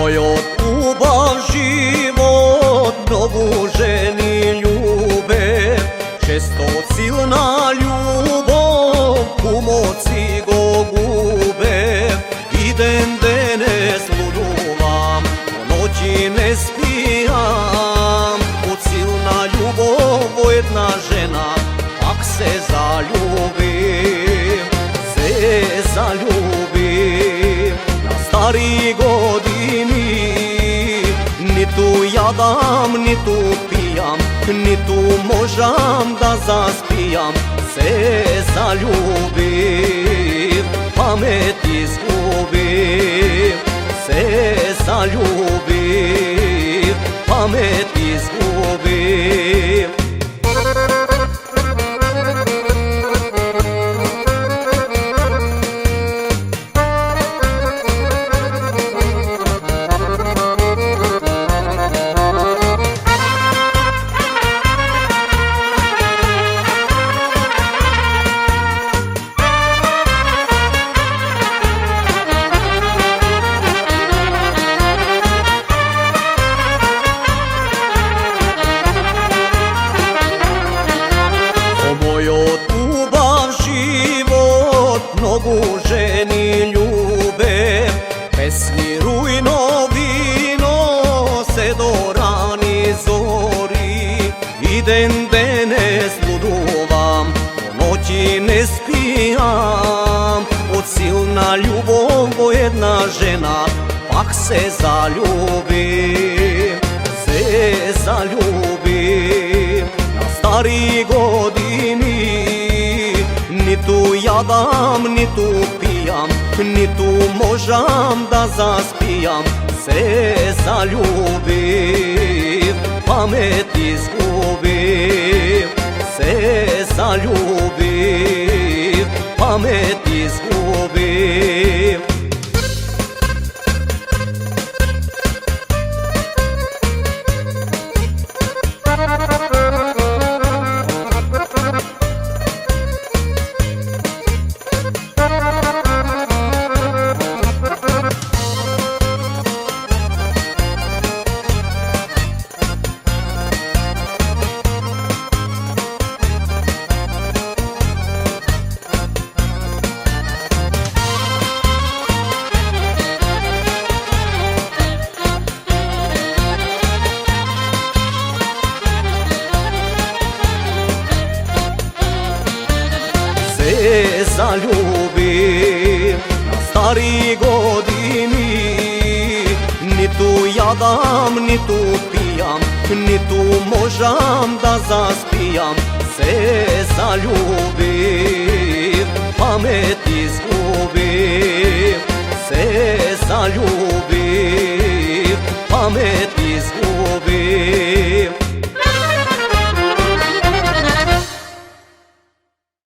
moj ljubav život, novu ženi ljube, često silna ljubav, kumoci go gube. Idem denes luduvam, po noći ne spijam, od silna ljubav, jedna žena, ak se zaljubim, na stari godini. Ni tu jadam, ni tu pijam, ni tu možam da zaspijam, se zaljubim, pamet izgubim, se zaljubim, pamet izgubim. Mnogu ženi ljube, pesmi rujno vino se do rani zori. Idem denes luduvam, po noći ne spijam, od silna ljubav, jedna žena, pak se zaljubim, na stari godini. Ni tu jadam, ni tu pijam, ni tu možam da zaspijam, se zaljubim, pamet izgubim, se zaljubim, pamet izgubim. Zaljubim, na stari godini. Ni tu jadam, ni tu pijam, ni tu možam da zaspijam, se zaljubim.